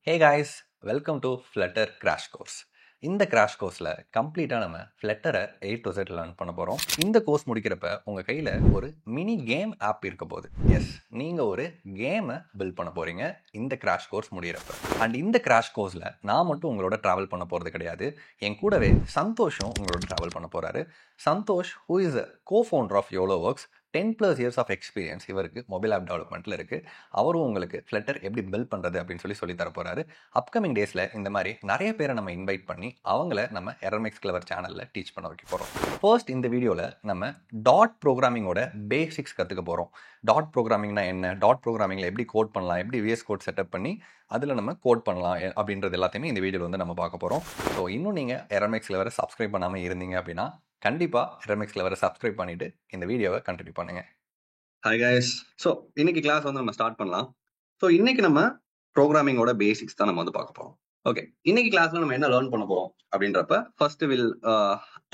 Hey guys, welcome to flutter crash course. இந்த crash கோர்ஸில் கம்ப்ளீட்டாக நம்ம ஃப்ளட்டரை A to Z லேர்ன் பண்ண போகிறோம். இந்த கோர்ஸ் முடிக்கிறப்ப உங்கள் கையில் ஒரு மினி கேம் ஆப் இருக்க போகுது. எஸ், நீங்கள் ஒரு கேமை பில்ட் பண்ண போகிறீங்க இந்த கிராஷ் கோர்ஸ் முடிகிறப்ப. அண்ட் இந்த கிராஷ் கோர்ஸில் நான் மட்டும் உங்களோட ட்ராவல் பண்ண போகிறது கிடையாது. என் கூடவே சந்தோஷும் உங்களோட ட்ராவல் பண்ண போகிறாரு. Santhosh, who is co-founder of YOLO Works, 10+ years of experience இவருக்கு மொபைல் ஆப் டெவலப்மெண்ட்டில் இருக்குது. அவரும் உங்களுக்கு ஃப்ளட்டர் எப்படி பில்ட் பண்ணுறது அப்படின்னு சொல்லி தர போகிறாரு. அப்கமிங் டேஸில் இந்த மாதிரி நிறைய பேரை நம்ம இன்வைட் பண்ணி அவங்கள நம்ம எரர்மெக்ஸ் கிளவர் சேனலில் டீச் பண்ண வைக்க போகிறோம். ஃபர்ஸ்ட் இந்த வீடியோவில் நம்ம டாட் ப்ரோக்ராமிங்கோட பேசிக்ஸ் கற்றுக்க போகிறோம். டாட் ப்ரோக்ராமிங்னா என்ன, டாட் ப்ரோக்ராமிங்கில் எப்படி கோட் பண்ணலாம், எப்படி VS கோட் செட்டப் பண்ணி அதில் நம்ம கோட் பண்ணலாம் அப்படின்றது எல்லாத்தையுமே இந்த வீடியோவில் வந்து நம்ம பார்க்க போகிறோம். ஸோ இன்னும் நீங்கள் எரர்மெக்ஸ் கிளவரை சப்ஸ்கிரைப் பண்ணாமல் இருந்தீங்க அப்படின்னா கண்டிப்பாக எரர்மெக்ஸ் கிளவரை சப்ஸ்கிரைப் பண்ணிவிட்டு இந்த வீடியோவை கண்டினியூ பண்ணுங்கள். Hi guys. ஸோ இன்னைக்கு கிளாஸ் வந்து நம்ம ஸ்டார்ட் பண்ணலாம். ஸோ இன்னைக்கு நம்ம ப்ரோக்ராமிங்கோட பேசிக்ஸ் தான் நம்ம வந்து பார்க்க போறோம். ஓகே, இன்னைக்கு கிளாஸ்ல நம்ம என்ன லேர்ன் பண்ண போறோம் அப்படின்றப்ப ஃபர்ஸ்ட் வில்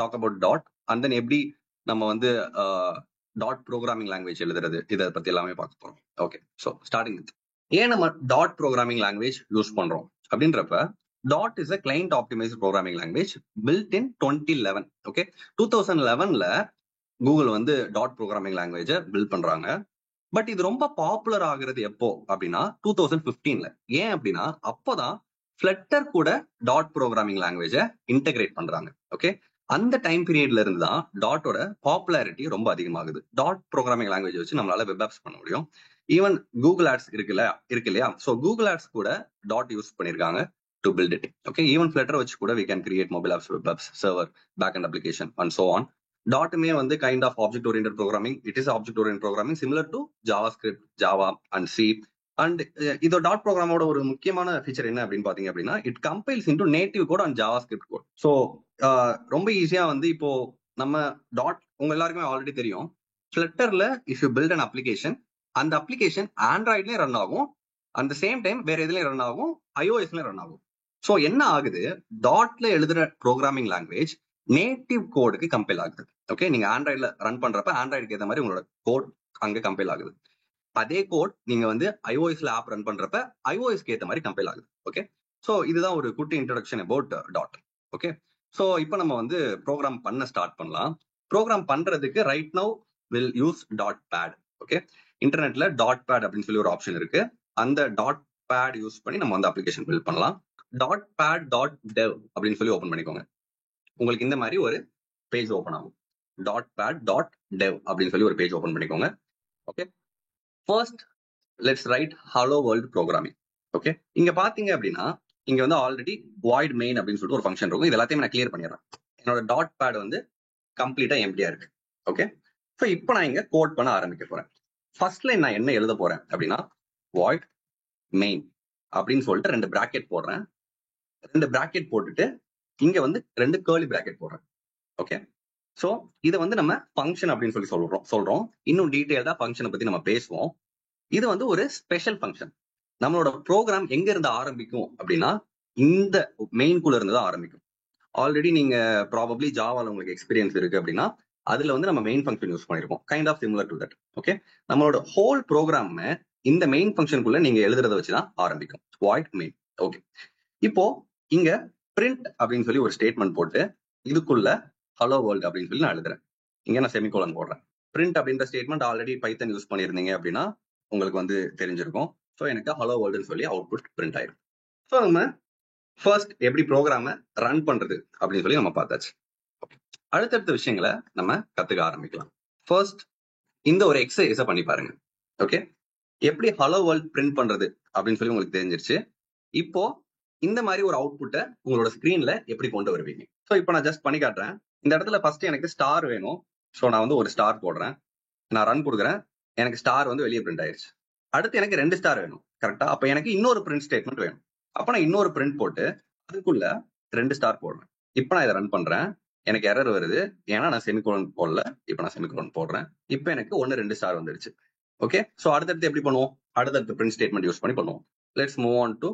டாக் அபவுட் டாட் அண்ட் தென் எப்படி நம்ம வந்து டாட் ப்ரோக்ராமிங் லாங்குவேஜ் எழுதுறது, இதை பத்தி எல்லாமே பார்க்க போறோம். ஓகே, ஸோ ஸ்டார்டிங் வித் ஏன் நம்ம டாட் ப்ரோக்ராமிங் லாங்குவேஜ் யூஸ் பண்றோம் அப்படின்றப்ப டாட் is a client optimized programming language built in 2011. Okay, 2011ல கூகுள் வந்து டாட் ப்ரோக்ராமிங் லாங்குவேஜை பில்ட் பண்றாங்க. பட் இது ரொம்ப பாப்புலர் ஆகுறது எப்போ அப்படின்னா 2015ல. ஏன் அப்படின்னா அப்போதான் ஃப்ளட்டர் கூட டாட் ப்ரோக்ராமிங் லாங்குவேஜை இன்டெகிரேட் பண்றாங்க. ஓகே, அந்த டைம் பீரியட்ல இருந்து தான் டாட்டோட பாப்புலாரிட்டி ரொம்ப அதிகமாகுது. டாட் ப்ரோக்ராமிங் லாங்குவேஜ் வச்சு நம்மளால வெப் ஆப்ஸ் பண்ண முடியும். ஈவன் கூகுள் ஆட்ஸ் இருக்கு இல்லையா, ஸோ கூகுள் ஆட்ஸ் கூட டாட் யூஸ் பண்ணிருக்காங்க to build it. Okay, even Flutter வச்சு கூட we can create mobile apps, web apps, server, backend application and so on. டாட்டுமே வந்து kind of object oriented programming. It is object orient programming similar to JavaScript, Java and C. And இதோ டாட் ப்ரோக்ராமோட ஒரு முக்கியமான feature என்ன அப்படின்னு பாத்தீங்க அப்படின்னா it compiles into native code and JavaScript code. So ரொம்ப ஈஸியா வந்து இப்போ நம்ம டாட் உங்க எல்லாருக்குமே ஆல்ரெடி தெரியும். ஃப்ளட்டர்ல if you build an application, அந்த அப்ளிகேஷன் ஆண்ட்ராய்ட்லயும் ரன் ஆகும், அந்த சேம் டைம் வேற எதுலயும் ரன் ஆகும், iOSலயும் ரன் ஆகும். ஸோ என்ன ஆகுது, டாட்ல எழுதுற ப்ரோக்ராமிங் லாங்குவேஜ் நேட்டிவ் கோடுக்கு கம்பைல் ஆகுது. ஓகே, நீங்க ஆண்ட்ராய்ட்ல ரன் பண்றப்ப ஆண்ட்ராய்டுக்கு ஏற்ற மாதிரி உங்களோட கோட் அங்க கம்பைல் ஆகுது. அதே கோட் நீங்க வந்து iOSல ஆப் ரன் பண்றப்ப iOSக்கு ஏற்ற மாதிரி கம்பைல் ஆகுது. ஓகே, ஸோ இதுதான் ஒரு குட்டி introduction about dot. Okay, so இப்போ நம்ம வந்து ப்ரோக்ராம் பண்ண ஸ்டார்ட் பண்ணலாம். ப்ரோக்ராம் பண்றதுக்கு right now will use dot bad. Okay, இன்டர்நெட்ல டாட் பேட் அப்படின்னு சொல்லி ஒரு ஆப்ஷன் இருக்கு. அந்த டாட் பேட் யூஸ் பண்ணி நம்ம வந்து அப்ளிகேஷன் பில்ட் பண்ணலாம். டாட் பேட் டாட் டெவ் அப்படின்னு சொல்லி ஓபன் பண்ணிக்கோங்க. உங்களுக்கு இந்த மாதிரி ஒரு பேஜ் ஓபன் ஆகும். டாட் பேட் டாட் டெவ் அப்படின்னு சொல்லி ஒரு பேஜ் ஓபன் பண்ணிக்கோங்க. Okay, first let's right hello world programming. Okay, இங்க பாத்தீங்க அப்படின்னா இங்க வந்து ஆல்ரெடி வாய்ட் மெயின் அப்படின்னு சொல்லிட்டு ஒரு ஃபங்க்ஷன் இருக்கும். இது எல்லாத்தையும் நான் கிளியர் பண்ணிடுறேன். என்னோட டாட் பேட் வந்து கம்ப்ளீட்டா எம்டியா இருக்கு. ஓகே, ஸோ இப்போ நான் இங்க கோட் பண்ண ஆரம்பிக்க போறேன். ஃபர்ஸ்ட் லைன் நான் என்ன எழுத போறேன் அப்படின்னா வாய்ட் மெயின் அப்படின்னு சொல்லிட்டு 2 பிராக்கெட் போடுறேன். 2 பிராக்கெட் போட்டுட்டு இங்க வந்து 2 கேர்லி பிராக்கெட் போடுறேன். ஓகே, சோ இதை வந்து நம்ம ஃபங்க்ஷன் அப்படின்னு சொல்லி சொல்றோம். இன்னும் டீடைல்டா ஃபங்க்ஷனை பத்தி நம்ம பேசுவோம். இது வந்து ஒரு ஸ்பெஷல் ஃபங்க்ஷன். நம்மளோட ப்ரோக்ராம் எங்க இருந்து ஆரம்பிக்கும் அப்படின்னா இந்த மெயின்குள்ள இருந்து தான் ஆரம்பிக்கும். ஆல்ரெடி நீங்க ப்ராபப்ளி ஜாவால உங்களுக்கு எக்ஸ்பீரியன்ஸ் இருக்கு அப்படின்னா அதுல வந்து நம்ம மெயின் ஃபங்க்ஷன் யூஸ் பண்ணிருக்கோம், kind of similar to that. Okay, நம்மளோட ஹோல் ப்ரோக்ராம் இந்த மெயின் ஃபங்க்ஷனுக்குள்ள நீங்க எழுதுறத வச்சுதான் ஆரம்பிக்கும், வாய்ட் மெயின். ஓகே, இப்போ இங்க பிரிண்ட் அப்படின்னு சொல்லி ஒரு ஸ்டேட்மெண்ட் போட்டு இதுக்குள்ள ஹலோ வேர்ல்ட் அப்படின்னு சொல்லி நான் எழுதுறேன். இங்க நான் செமிகோலன் போடுறேன். பிரிண்ட் அப்படின்ற ஸ்டேட்மெண்ட் ஆல்ரெடி பைத்தன் யூஸ் பண்ணிருந்தீங்க அப்படின்னா உங்களுக்கு வந்து தெரிஞ்சிருக்கும். ஸோ எனக்கு ஹலோ வேர்ல்டுன்னு சொல்லி அவுட்புட் பிரிண்ட் ஆயிடும். ஸோ நம்ம ஃபர்ஸ்ட் எப்படி ப்ரோக்ராமை ரன் பண்றது அப்படின்னு சொல்லி நம்ம பார்த்தாச்சு. அடுத்தடுத்த விஷயங்களை நம்ம கத்துக்க ஆரம்பிக்கலாம். ஃபர்ஸ்ட் இந்த ஒரு எக்ஸசைஸை பண்ணி பாருங்க. ஓகே, எப்படி ஹலோ வேர்ல்ட் பிரிண்ட் பண்றது அப்படின்னு சொல்லி உங்களுக்கு தெரிஞ்சிருச்சு. இப்போ இந்த மாதிரி ஒரு அவுட்புட்டை உங்களோட ஸ்கிரீன்ல எப்படி கொண்டு வருவீங்க. ஸோ இப்போ நான் ஜஸ்ட் பண்ணி காட்டுறேன். இந்த இடத்துல ஃபர்ஸ்ட் எனக்கு ஸ்டார் வேணும். ஸோ நான் வந்து ஒரு ஸ்டார் போடுறேன், நான் ரன் கொடுக்குறேன், எனக்கு ஸ்டார் வந்து வெளியே பிரிண்ட் ஆயிடுச்சு. அடுத்து எனக்கு 2 ஸ்டார் வேணும், கரெக்டா? அப்ப எனக்கு இன்னொரு பிரிண்ட் ஸ்டேட்மெண்ட் வேணும். அப்ப நான் இன்னொரு பிரிண்ட் போட்டு அதுக்குள்ள 2 ஸ்டார் போடுறேன். இப்போ நான் இதை ரன் பண்றேன், எனக்கு எரர் வருது, ஏன்னா நான் செமிகோலன் போடல. இப்போ நான் செமிகோலன் போடுறேன், இப்போ எனக்கு 1 2 ஸ்டார் வந்துருச்சு. ஓகே, ஸோ அடுத்தடுத்து எப்படி பண்ணுவோம், அடுத்தடுத்து பிரிண்ட் ஸ்டேட்மெண்ட் யூஸ் பண்ணி பண்ணுவோம். Let's move on to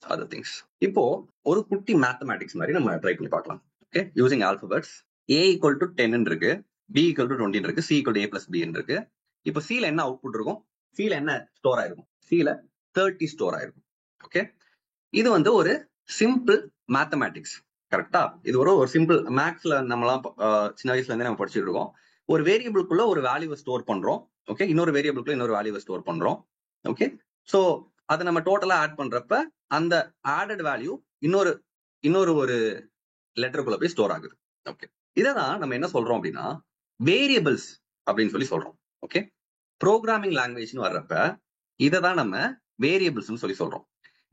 other things. இப்போ ஒரு குட்டி மேத்தமேட்டிக்ஸ் மாதிரி நம்ம ட்ரை பண்ணி பார்க்கலாம். Okay, using alphabets. A = 10 இருக்கு, B = 20 இருக்கு, C = A + B இருக்கு. இப்போ C ல என்ன அவுட்புட் இருக்கும், C ல என்ன ஸ்டோர் ஆயிருக்கும், C ல 30 ஸ்டோர் ஆயிருக்கும். ஓகே, இது வந்து ஒரு சிம்பிள் மேத்தமேட்டிக்ஸ். கரெக்டா? இது ஒரு சிம்பிள் மேக்ஸ்ல நம்மலாம் சின்ன வயசுல இருந்தே நம்ம படிச்சுட்டு இருக்கோம். ஒரு வேரியபிளுக்குள்ள ஒரு வேல்யூவை ஸ்டோர் பண்றோம். ஓகே, இன்னொரு வேரியபிளுக்குள்ள இன்னொரு வேல்யூவை ஸ்டோர் பண்றோம். ஓகே, சோ அதை நம்ம டோட்டலா ஆட் பண்றப்ப அந்த ஆடட் வேல்யூ இன்னொரு இன்னொரு ஒரு லெட்டருக்குள்ள போய் ஸ்டோர் ஆகுது. ஓகே, இதான் நம்ம என்ன சொல்றோம் அப்படின்னா வேரியபிள்ஸ் அப்படின்னு சொல்லி சொல்றோம். ஓகே, ப்ரோக்ராமிங் லாங்குவேஜ்னு வர்றப்ப இதை தான் நம்ம வேரியபிள்ஸ் சொல்லி சொல்றோம்.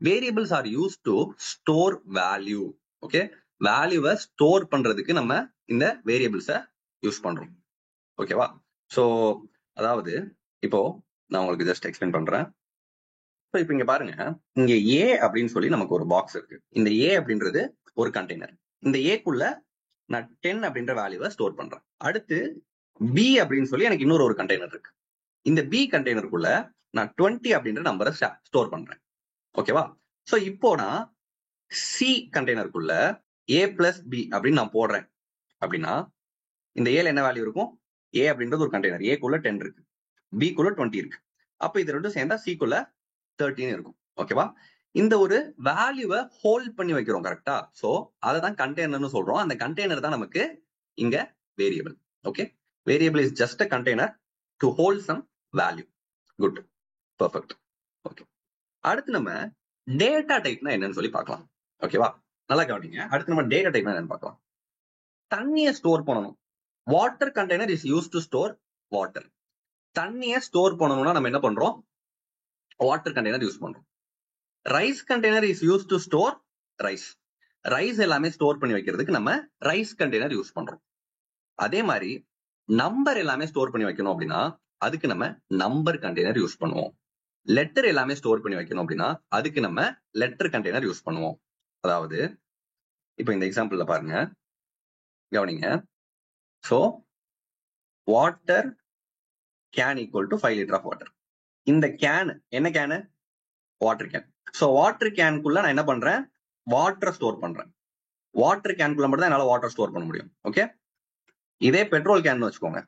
Variables are use to store value. Okay, வேல்யூவை ஸ்டோர் பண்றதுக்கு நம்ம இந்த வேரியபிள்ஸை யூஸ் பண்றோம். ஓகேவா? சோ அதாவது இப்போ நான் உங்களுக்கு ஜஸ்ட் எக்ஸ்பிளைன் பண்றேன். ஸோ இப்போ இங்க பாருங்க, இங்க ஏ அப்படின்னு சொல்லி நமக்கு ஒரு பாக்ஸ் இருக்கு. இந்த ஏ அப்படின்றது ஒரு கண்டெய்னர். இந்த ஏக்குள்ள நான் 10 அப்படின்ற வேல்யூவை ஸ்டோர் பண்றேன். அடுத்து பி அப்படின்னு சொல்லி எனக்கு இன்னொரு ஒரு கண்டெய்னர் இருக்கு. இந்த பி கண்டெய்னருக்குள்ள நான் 20 அப்படின்ற நம்பரை ஸ்டோர் பண்றேன். ஓகேவா? சோ இப்போ நான் சி கண்டெய்னருக்குள்ள ஏ பிளஸ் பி அப்படின்னு நான் போடுறேன் அப்படின்னா இந்த ஏல என்ன வேல்யூ இருக்கும்? ஏ அப்படின்றது ஒரு கண்டெய்னர். ஏக்குள்ள 10 இருக்கு, பிக்குள்ள 20 இருக்கு. அப்ப இது ரெண்டும் சேர்ந்தா சிக்குள்ள 13 இருக்கும். ஓகேவா? இந்த ஒரு வேல்யூவை ஹோல்ட் பண்ணி வைக்கிறோம். கரெக்டா? சோ அதை தான் கண்டெய்னர்னு சொல்றோம். அந்த கண்டெய்னர் தான் நமக்கு இங்க variable. Okay, variable is just a container to hold some value. Good, perfect. Okay, அடுத்து நம்ம டேட்டா டைப்னா என்னன்னு சொல்லி பார்க்கலாம். ஓகேவா? நல்லா கவனிங்க. அடுத்து நம்ம டேட்டா டைப்னா என்னன்னு பார்க்கலாம். தண்ணியை ஸ்டோர் பண்ணணும். Water container is use to store water. தண்ணியை ஸ்டோர் பண்ணணும்னா நம்ம என்ன பண்றோம்? வாட்டர் கண்டெய்னர் யூஸ் பண்றோம். Rice container is use to store rice. Rice எல்லாமே ஸ்டோர் பண்ணி வைக்கிறதுக்கு நம்ம ரைஸ் கண்டெய்னர் யூஸ் பண்றோம். அதே மாதிரி நம்பர் எல்லாமே ஸ்டோர் பண்ணி வைக்கணும் அப்படின்னா அதுக்கு நம்ம நம்பர் கண்டெய்னர் யூஸ் பண்ணுவோம். லெட்டர் எல்லாமே ஸ்டோர் பண்ணி வைக்கணும் அப்படின்னா அதுக்கு நம்ம லெட்டர் கண்டெய்னர் யூஸ் பண்ணுவோம். அதாவது இப்போ இந்த எக்ஸாம்பிள்ல பாருங்க, கவனிங்க. So water can equal to 5 litre of water. இந்த கேன் என்ன can? Water can. So water கேனுக்குள்ள நான் என்ன பண்றேன்? வாட்டரை ஸ்டோர் பண்றேன். வாட்டர் கேனுக்குள்ள மட்டும் தான் என்னால வாட்டர் ஸ்டோர் பண்ண முடியும். ஓகே, இதே பெட்ரோல் கேன் வச்சுக்கோங்க.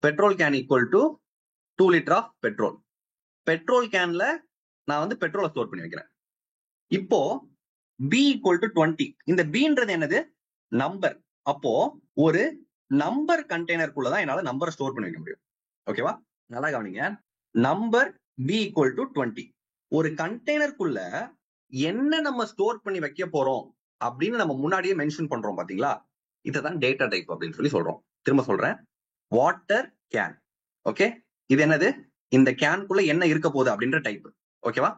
Petrol can equal to 2 litre of petrol. Petrol கேன்ல நான் வந்து பெட்ரோலை ஸ்டோர் பண்ணி வைக்கிறேன். இப்போ பி ஈக்குவல் டு 20. இந்த பின்றது என்னது? நம்பர். அப்போ ஒரு நம்பர் கண்டெய்னருக்குள்ள தான் என்னால நம்பரை ஸ்டோர் பண்ணி வைக்க முடியும். ஓகேவா? நல்லா கவனிங்க. Number B equal to 20. ஒரு கண்டெய்னருக்குள்ள என்ன நம்ம ஸ்டோர் பண்ணி வைக்க போறோம் அப்படின்னு நம்ம முன்னாடியே மென்ஷன் பண்றோம் பாத்தீங்களா? இதுதான் டேட்டா டைப் அப்படின்னு சொல்லி சொல்றோம். திரும்ப சொல்றேன், வாட்டர் கேன். ஓகே, இது என்னது? இந்த கேனுக்குள்ள என்ன இருக்க போகுது அப்படின்ற டைப். ஓகேவா?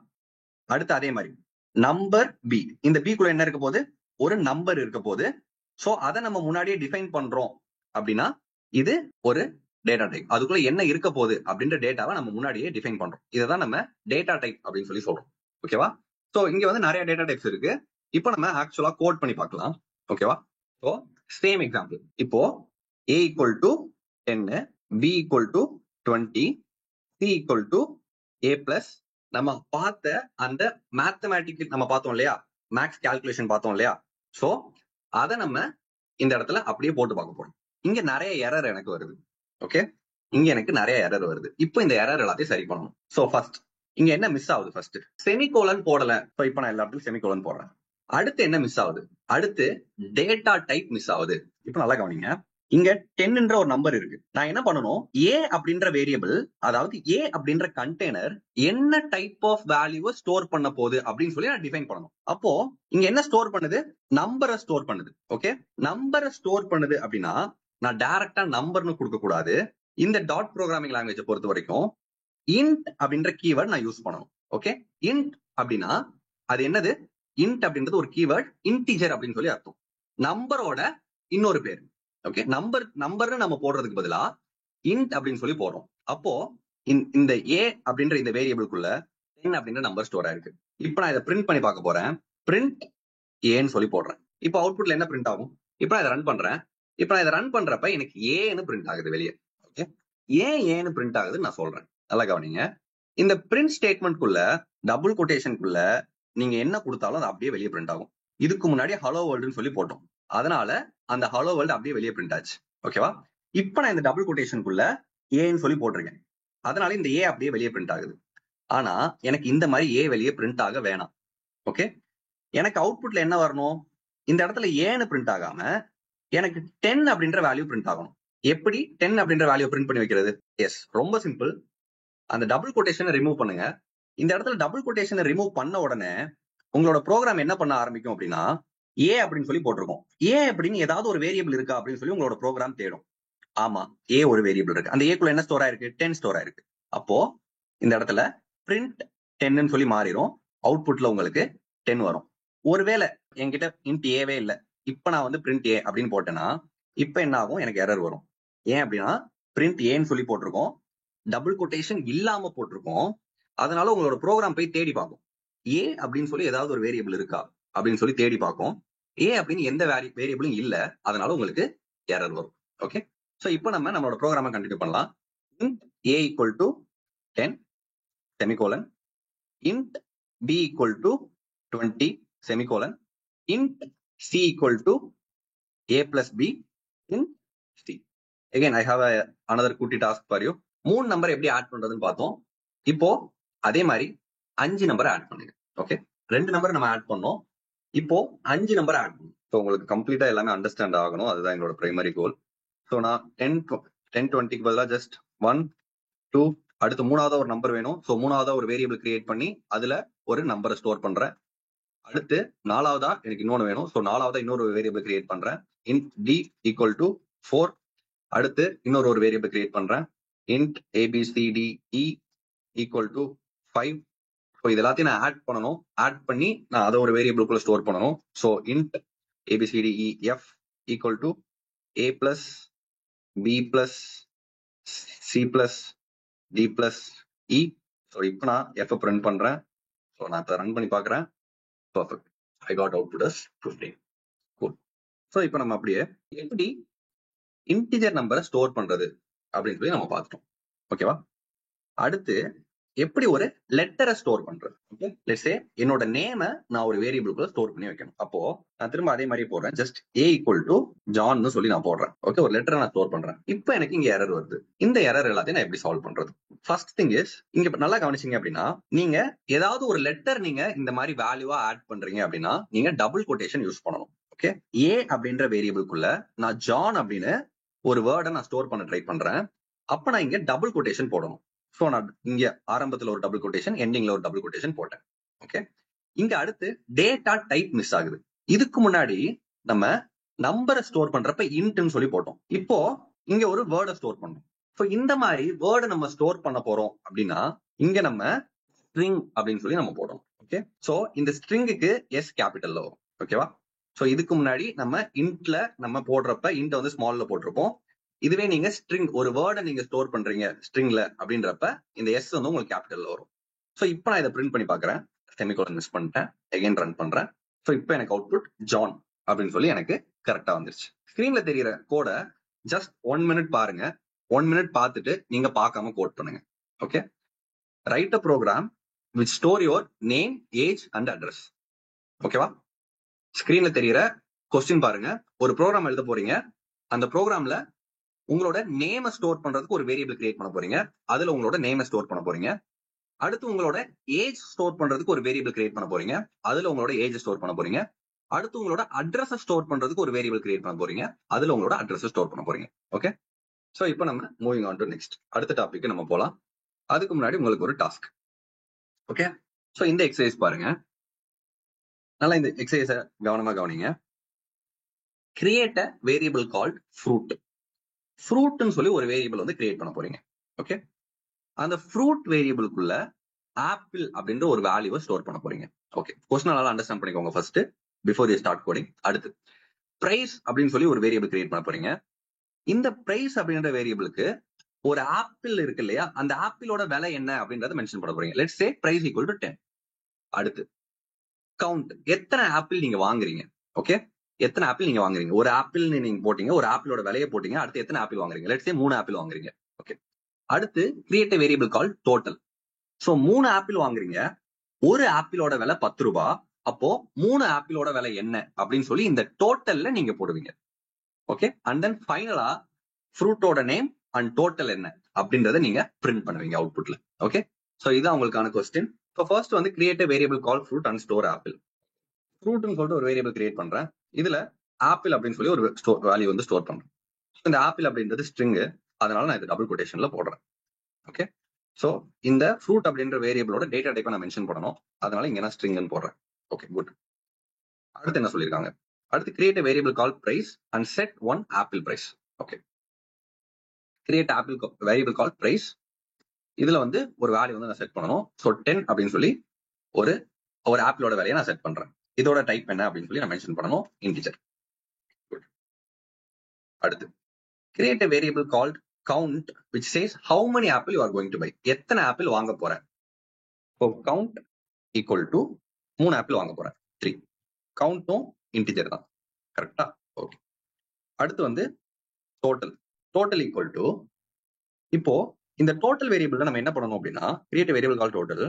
அடுத்து அதே மாதிரி நம்பர் பி. இந்த பி குள்ள என்ன இருக்க போகுது? ஒரு நம்பர் இருக்க போகுது. சோ அதை நம்ம முன்னாடியே டிஃபைன் பண்றோம் அப்படின்னா இது ஒரு டேட்டா டைப். அதுக்குள்ள என்ன இருக்க போகுது அப்படின்ற டேட்டாவை நம்ம முன்னாடியே டிஃபைன் பண்றோம். இதான் நம்ம டேட்டா டைப் அப்படின்னு சொல்லி சொல்றோம். ஓகேவா? சோ இங்க வந்து நிறைய டேட்டா டைப்ஸ் இருக்கு. இப்போ நம்ம ஆக்சுவலா கோட் பண்ணி பார்க்கலாம். ஓகேவா? So same example. இப்போ a equal to 10, b equal to 20, c equal to a plus நம்ம பார்த்த அந்த மேத்தமேட்டிக் நம்ம பார்த்தோம் இல்லையா? மேக்ஸ் கால்குலேஷன் பார்த்தோம் இல்லையா? சோ அதை நம்ம இந்த இடத்துல அப்படியே போட்டு பார்க்க போறோம். இங்க நிறைய எரர் எனக்கு வருது. ஓகே, இங்க எனக்கு நிறைய எரர் வருது. இப்போ இந்த எரர் எல்லாத்தையும் சரி பண்ணணும். சோ ஃபர்ஸ்ட் இங்க என்ன மிஸ் ஆகுது? ஃபர்ஸ்ட் செமிகோலன் போடல. சோ இப்போ நான் எல்லா இடத்துலயும் செமிகோலன் போடுறேன். அடுத்து என்ன மிஸ் ஆகுது? அடுத்து டேட்டா டைப் மிஸ் ஆகுது. இப்போ நல்லா கவனிங்க. இங்க 10ன்ற ஒரு நம்பர் இருக்கு. நான் என்ன பண்ணணும்? ஏ அப்படின்ற வேரியபிள், அதாவது ஏ அப்படின்ற கண்டெய்னர் என்ன டைப் ஆஃப் வேல்யூவை ஸ்டோர் பண்ண போகுது அப்படின்னு சொல்லி நான் டிஃபைன் பண்ணணும். அப்போ இங்க என்ன ஸ்டோர் பண்ணுது? நம்பரை ஸ்டோர் பண்ணுது. ஓகே, நம்பரை ஸ்டோர் பண்ணுது அப்படின்னா நான் டைரக்டா நம்பர்னு கொடுக்க கூடாது. இந்த டாட் ப்ரோக்ராமிங் லாங்குவேஜை பொறுத்த வரைக்கும் இன்ட் அப்படின்ற கீவேர்ட் நான் யூஸ் பண்ணணும். ஓகே, இன்ட் அப்படின்னா அது என்னது? இன்ட் அப்படின்றது ஒரு கீவேர்ட், இன்டிஜர் அப்படின்னு சொல்லி அர்த்தம். நம்பரோட இன்னொரு பேர். ஓகே, நம்பர்னு நம்ம போடுறதுக்கு பதிலா இன்ட் அப்படின்னு சொல்லி போடுறோம். அப்போ இந்த ஏ அப்படின்ற இந்த வேரியபிளுக்குள்ள 10 அப்படின்ற நம்பர் ஸ்டோர் ஆயிருக்கு. இப்போ நான் இதை பிரிண்ட் பண்ணி பார்க்க போறேன். பிரிண்ட் ஏன்னு சொல்லி போடுறேன். இப்போ அவுட்புட்ல என்ன பிரிண்ட் ஆகும்? இப்போ நான் இதை ரன் பண்றேன். இப்போ நான் இதை ரன் பண்றப்ப எனக்கு ஏன்னு பிரிண்ட் ஆகுது வெளியே. ஓகே, ஏன்னு பிரிண்ட் ஆகுதுன்னு நான் சொல்றேன். நல்லா கவனிங்க. இந்த பிரிண்ட் ஸ்டேட்மெண்ட்குள்ள டபுள் கொட்டேஷனுக்குள்ள நீங்க என்ன கொடுத்தாலும் அது அப்படியே வெளியே பிரிண்ட் ஆகும். இதுக்கு முன்னாடி ஹலோ வேர்ல்டுன்னு சொல்லி போட்டோம். அதனால அந்த ஹலோ வேர்ல்டு அப்படியே வெளியே பிரிண்ட் ஆச்சு. ஓகேவா? இப்போ நான் இந்த டபுள் கொட்டேஷனுக்குள்ள ஏன்னு சொல்லி போட்டிருக்கேன். அதனால இந்த ஏ அப்படியே வெளியே பிரிண்ட் ஆகுது. ஆனா எனக்கு இந்த மாதிரி ஏ வெளியே பிரிண்ட் ஆக வேணாம். ஓகே, எனக்கு அவுட்புட்ல என்ன வரணும்? இந்த இடத்துல ஏன்னு பிரிண்ட் ஆகாம எனக்கு 10 அப்படின்ற வேல்யூ பிரிண்ட் ஆகணும். எப்படி 10 அப்படின்ற வேல்யூ பிரிண்ட் பண்ணி வைக்கிறது? எஸ், ரொம்ப சிம்பிள். அந்த டபுள் கொட்டேஷனை ரிமூவ் பண்ணுங்க. இந்த இடத்துல டபுள் கொட்டேஷனை ரிமூவ் பண்ண உடனே உங்களோட ப்ரோக்ராம் என்ன பண்ண ஆரம்பிக்கும் அப்படின்னா, ஏ அப்படின்னு சொல்லி போட்டிருக்கோம். ஏ அப்படின்னு ஏதாவது ஒரு வேரியபிள் இருக்கா அப்படின்னு சொல்லி உங்களோட ப்ரோக்ராம் தேடும். ஆமா, ஏ ஒரு வேரியபிள் இருக்கு. அந்த ஏக்குள்ள என்ன ஸ்டோர் ஆயிருக்கு? 10 ஸ்டோர் ஆயிருக்கு. அப்போ இந்த இடத்துல பிரிண்ட் 10ன்னு சொல்லி மாறிடும். அவுட்புட்ல உங்களுக்கு 10 வரும். ஒருவேளை என்கிட்ட இன்ட் ஏவே இல்லை, இப்ப நான் வந்து பிரிண்ட் ஏ அப்படின்னு போட்டேன்னா இப்ப என்ன ஆகும்? எனக்கு எரர் வரும். ஏன் அப்படின்னா பிரிண்ட் ஏன்னு சொல்லி போட்டிருக்கோம், டபுள் கொட்டேஷன் இல்லாம போட்டிருக்கோம். அதனால உங்களோட ப்ரோக்ராம் போய் தேடி பார்க்கும், ஏ அப்படின்னு சொல்லி ஏதாவது ஒரு வேரியபிள் இருக்கா அப்படின்னு சொல்லி தேடி பார்க்கும். ஏ அப்படின்னு எந்த வேரியபிளும் இல்ல, அதனால உங்களுக்கு எரர் வரும். ஓகே, சோ இப்போ நம்ம நம்மளோட ப்ரோக்ராமை கண்டினியூ பண்ணலாம். int a equal to 10 semicolon, int b equal to 20 semicolon, int c equal to a plus b in c. Again, I have another குட்டி டாஸ்க் ஃபார் யூ. 3 நம்பர் எப்படி add பண்றதுன்னு பார்த்தோம். இப்போ அதே மாதிரி 5 நம்பர் ஆட் பண்ணுங்க. Okay, 2 number நம்ம add பண்ணோம், இப்போ 5 நம்பர் ஆட் பண்ணும். ஸோ உங்களுக்கு கம்ப்ளீட்டா எல்லாமே அண்டர்ஸ்டாண்ட் ஆகணும், அதுதான் எங்களோட பிரைமரி கோல். ஸோ நான் 10-20க்கு பதிலாக ஜஸ்ட் 1 2 அடுத்து 3ஆவதா ஒரு நம்பர் வேணும். ஸோ 3ஆவதா ஒரு வேரியபிள் கிரியேட் பண்ணி அதுல ஒரு நம்பரை ஸ்டோர் பண்றேன். அடுத்து 4ஆவதா எனக்கு இன்னொன்று வேணும். ஸோ 4ஆவதா இன்னொரு வேரியபிள் கிரியேட் பண்றேன். int d equal to 4. அடுத்து இன்னொரு ஒரு வேரியபிள் கிரியேட் பண்றேன். int abcde equal to 5. So இது எல்லாத்தையும் நான் ஆட் பண்ணணும். ஆட் பண்ணி நான் அதை ஒரு வேரியபிளுக்குள்ள ஸ்டோர் பண்ணணும். So int abcdef equal to a plus b plus c plus d plus e. So இப்போ நான் f பிரிண்ட் பண்றேன். ஸோ நான் இப்போ ரன் பண்ணி பார்க்குறேன். Perfect, I got output as 15. Cool. So இப்போ நம்ம அப்படியே எப்படி இன்டிஜர் நம்பரை ஸ்டோர் பண்றது அப்படின்னு சொல்லி நம்ம பார்த்துட்டோம். ஓகேவா? அடுத்து எப்படி ஒரு லெட்டரை ஸ்டோர் பண்றது. ஓகே, லெட்ஸ் சே என்னோட நேமை நான் ஒரு வேரியபிளுக்குள்ள ஸ்டோர் பண்ணி வைக்கணும். அப்போ நான் திரும்ப அதே மாதிரி போடுறேன். ஜஸ்ட் a ஈக்குவல் டு ஜான்னு சொல்லி நான் போடுறேன். ஓகே, ஒரு லெட்டரை நான் ஸ்டோர் பண்றேன். இப்போ எனக்கு இங்க எரர் வருது. இந்த எரர் எல்லாத்தையும் நான் எப்படி சால்வ் பண்றது? ஃபர்ஸ்ட் திங் இஸ், இங்க நல்லா கவனிச்சீங்க அப்படின்னா, நீங்க ஏதாவது ஒரு லெட்டர் நீங்க இந்த மாதிரி வேல்யூவா ஆட் பண்றீங்க அப்படின்னா நீங்க டபுள் கொட்டேஷன் யூஸ் பண்ணணும். ஓகே, a அப்படின்ற வேரியபிளுக்குள்ள நான் ஜான் அப்படின்னு ஒரு வேர்டை நான் ஸ்டோர் பண்ண ட்ரை பண்றேன். அப்ப நான் இங்க டபுள் கொட்டேஷன் போடணும். ஸோ நான் இங்க ஆரம்பத்துல ஒரு டபுள் கொட்டேஷன், எண்டிங்ல ஒரு டபுள் கொட்டேஷன் போட்டேன். ஓகே, இங்க அடுத்து டேட்டா டைப் மிஸ் ஆகுது. இதுக்கு முன்னாடி நம்ம நம்பரை ஸ்டோர் பண்றப்ப இன்ட்னு சொல்லி போட்டோம். இப்போ இங்க ஒரு வேர்டை ஸ்டோர் பண்ணோம். ஸோ இந்த மாதிரி வேர்டை நம்ம ஸ்டோர் பண்ண போறோம் அப்படின்னா இங்க நம்ம ஸ்ட்ரிங் அப்படின்னு சொல்லி நம்ம போடணும். ஓகே, ஸோ இந்த ஸ்ட்ரிங்குக்கு எஸ் கேபிட்டல்ல வரும். ஓகேவா? ஸோ இதுக்கு முன்னாடி நம்ம இன்ட்ல நம்ம போடுறப்ப இன்ட் வந்து ஸ்மால்ல போட்டிருப்போம். இதுவே நீங்க ஸ்ட்ரிங் ஒரு வேர்டை நீங்க ஸ்டோர் பண்றீங்க ஸ்ட்ரிங்ல அப்படின்றப்ப இந்த எஸ் வந்து உங்களுக்கு கேபிட்டல்ல வரும். ஸோ இப்போ நான் இதை பிரிண்ட் பண்ணி பார்க்குறேன். செமிகோலன் மிஸ் பண்ணிட்டேன். எகைன் ரன் பண்றேன். ஸோ இப்போ எனக்கு அவுட்புட் ஜான் அப்படின்னு சொல்லி எனக்கு கரெக்டா வந்துருச்சு. ஸ்கிரீன்ல தெரியுற கோடை ஜஸ்ட் 1 மினிட் பாருங்க. 1 மினிட் பார்த்துட்டு நீங்க பார்க்காம கோட் பண்ணுங்க. Okay, write a program which store your name, age and address. ஓகேவா? ஸ்கிரீன்ல தெரியுற கொஸ்டின் பாருங்க. ஒரு ப்ரோக்ராம் எழுத போறீங்க. அந்த ப்ரோக்ராம்ல உங்களோட நேமை ஸ்டோர் பண்றதுக்கு ஒரு வேரியபிள் கிரியேட் பண்ண போறீங்க. அதுல உங்களோட நேமை ஸ்டோர் பண்ண போறீங்க. அடுத்து உங்களோட ஏஜ் ஸ்டோர் பண்றதுக்கு ஒரு வேரியபிள் கிரியேட் பண்ண போறீங்க. அதுல உங்களோட ஏஜ் ஸ்டோர் பண்ண போறீங்க. அடுத்து உங்களோட அட்ரஸ் ஸ்டோர் பண்றதுக்கு ஒரு வேரியபிள் கிரியேட் பண்ண போறீங்க. அதுல உங்களோட அட்ரஸ் ஸ்டோர் பண்ண போறீங்க. ஓகே, சோ இப்போ நம்ம மூவிங் ஆன் டு நெக்ஸ்ட், அடுத்த டாபிக் நம்ம போலாம். அதுக்கு முன்னாடி உங்களுக்கு ஒரு டாஸ்க். ஓகே, சோ இந்த எக்ஸசைஸ் பாருங்க. நல்லா இந்த எக்ஸசைஸை கவனமா கவனிங்க. Create a variable called fruit. ஃப்ரூட்னு சொல்லி ஒரு வேரியபிள் வந்து கிரியேட் பண்ண போறீங்க. ஓகே, அந்த ஃப்ரூட் வேரியபிளுக்குள்ள ஆப்பிள் அப்படின்ற ஒரு வேல்யூவை ஸ்டோர் பண்ண போறீங்க. ஓகே, கொஸ்டின் நல்லா அண்டர்ஸ்டாண்ட் பண்ணிக்கோங்க first before you start coding. அடுத்து பிரைஸ் அப்படின்னு சொல்லி ஒரு வேரியபிள் கிரியேட் பண்ண போறீங்க. இந்த பிரைஸ் அப்படின்ற வேரியபிளுக்கு ஒரு ஆப்பிள் இருக்கு இல்லையா, அந்த ஆப்பிளோட விலை என்ன அப்படின்றத மென்ஷன் பண்ண போறீங்க. Let's say price equal to 10. அடுத்து கவுண்ட், எத்தனை ஆப்பிள் நீங்க வாங்குறீங்க. ஓகே, எத்தனை ஆப்பிள் நீங்க வாங்குறீங்க. ஒரு ஆப்பிள் நீங்க போட்டீங்க, ஒரு ஆப்பிளோட விலையை போட்டீங்க. அடுத்து எத்தனை ஆப்பிள் வாங்குறீங்க. லெட்ஸ் சே 3 ஆப்பிள் வாங்குறீங்க. ஓகே, அடுத்து கிரியேட் வேரியபிள் கால் டோட்டல். சோ 3 ஆப்பிள் வாங்குறீங்க, ஒரு ஆப்பிளோட விலை 10 ரூபாய். அப்போ 3 ஆப்பிளோட விலை என்ன அப்படின்னு சொல்லி இந்த டோட்டல்ல நீங்க போடுவீங்க. ஓகே, அண்ட் தென் ஃபைனலா ஃப்ரூட்டோட நேம் அண்ட் டோட்டல் என்ன அப்படின்றத நீங்க பிரிண்ட் பண்ணுவீங்க அவுட்புட்ல. ஓகே, சோ இதுதான் உங்களுக்கான கொஸ்டின். ஸோ ஃபர்ஸ்ட் வந்து create variable call fruit and store apple. ஃப்ரூட்னு சொல்லிட்டு ஒரு வேரியபிள் கிரியேட் பண்றேன். இதுல ஆப்பிள் அப்படின்னு சொல்லி ஒரு வேல்யூ வந்து ஸ்டோர் பண்றேன். இந்த ஆப்பிள் அப்படின்றது ஸ்ட்ரிங், அதனால நான் இது டபுள் கொட்டேஷன்ல போடுறேன். ஓகே, சோ இந்த ஃப்ரூட் அப்படின்ற வேரியபிளோட டேட்டா டைப்பை நான் மென்ஷன் பண்ணணும், அதனால இங்க நான் ஸ்ட்ரிங்னு போடுறேன். Okay, good. அடுத்து என்ன சொல்லியிருக்காங்க? அடுத்து create a variable called price and set one apple price. ஓகே, create apple variable call price. இதுல வந்து ஒரு வேல்யூ வந்து நான் செட் பண்ணணும். ஸோ 10 அப்படின்னு சொல்லி ஒரு ஒரு ஆப்பிளோட வேலையை நான் செட் பண்றேன். இதோட டைப் என்ன அப்படின்னு சொல்லி நான் மென்ஷன் பண்ணணும், இன்டிஜர். அடுத்து create a variable called count which says how many apple you are going to buy. எத்தனை ஆப்பிள் வாங்க போறேன். இப்போ count ஈக்குவல் டு 3 ஆப்பிள் வாங்க போறேன், 3. கவுண்ட்டும் இன்டிஜர் தான், கரெக்டா? ஓகே. அடுத்து வந்து டோட்டல். டோட்டல் ஈக்குவல் டு, இப்போ இந்த டோட்டல் வேரியபிள்ல நம்ம என்ன பண்ணணும் அப்படின்னா, create a variable called total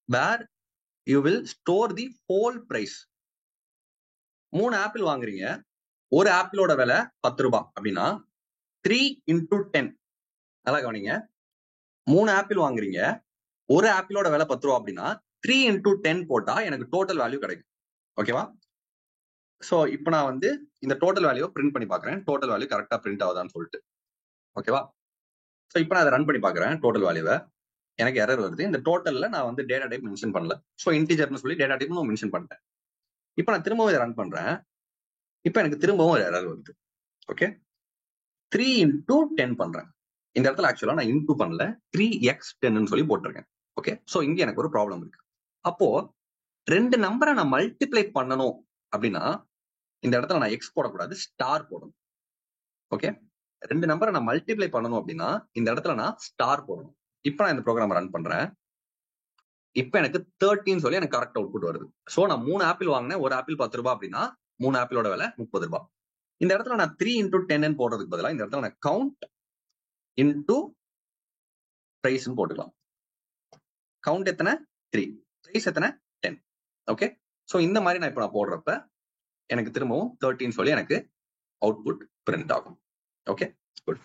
where you will store the whole price. 3 apple வாங்குறீங்க, ஒரு ஆப்பிளோட விலை 10 ரூபாய் அப்படின்னா 3 into 10. நல்லா கவனிங்க, 3 ஆப்பிள் வாங்குறீங்க, ஒரு ஆப்பிளோட விலை 10 ரூபா அப்படின்னா 3 into 10 போட்டா எனக்கு டோட்டல் வேல்யூ கிடைக்கும். ஓகேவா? சோ இப்போ நான் வந்து இந்த டோட்டல் வேல்யூ பிரிண்ட் பண்ணி பாக்குறேன், டோட்டல் வேல்யூ கரெக்டா பிரிண்ட் ஆகுதான்னு சொல்லிட்டு. ஓகேவா? சோ இப்போ நான் அதை ரன் பண்ணி பாக்குறேன், டோட்டல் வேல்யூவை. எனக்கு எரர் வருது. இந்த டோட்டல்ல நான் வந்து டேட்டா டைப் மென்ஷன் பண்ணல, சோ இன்டிஜர்னு சொல்லி டேட்டா டைப் நான் மென்ஷன் பண்ணிட்டேன். இப்போ நான் திரும்பவும் இதை ரன் பண்றேன். இப்போ எனக்கு திரும்பவும் ஒரு எரர் வருது. ஓகே, 3 into 10 பண்றேன். இந்த இடத்துல ஆக்சுவலா நான் இன்டூ பண்ணல, 3x10 சொல்லி போட்டிருக்கேன். ஓகே, சோ இங்க எனக்கு ஒரு ப்ராப்ளம் இருக்கு. அப்போ ரெண்டு நம்பரை நான் மல்டிப்ளை பண்ணணும் அப்படின்னா இந்த இடத்துல நான் எக்ஸ் போடக்கூடாது, ஸ்டார் போடணும். ஓகே, ரெண்டு நம்பரை நான் மல்டிப்ளை பண்ணணும் அப்படின்னா இந்த இடத்துல நான் ஸ்டார் போடணும். இப்போ நான் இந்த ப்ரோக்ராம் ரன் பண்றேன். இப்போ எனக்கு 13 சொல்லி எனக்கு கரெக்ட் அவுட்புட் வருது. சோ நான் 3 ஆப்பிள் வாங்கினேன், ஒரு ஆப்பிள் 10 ரூபாய் அப்படின்னா 3 ஆப்பிளோட விலை 30 ரூபாய். இந்த இடத்துல நான் 3 into 10 போடுறதுக்கு பதிலாக இந்த இடத்துல நான் கவுண்ட் இன்டூ பிரைஸ் போட்டுக்கலாம். கவுண்ட் எத்தனை? 3. பிரைஸ் எத்தனை? 10. ஓகே, சோ இந்த மாதிரி நான் இப்போ நான் போடுறப்ப எனக்கு திரும்பவும் 13 சொல்லி எனக்கு அவுட்புட் பிரிண்ட் ஆகும். Okay, good.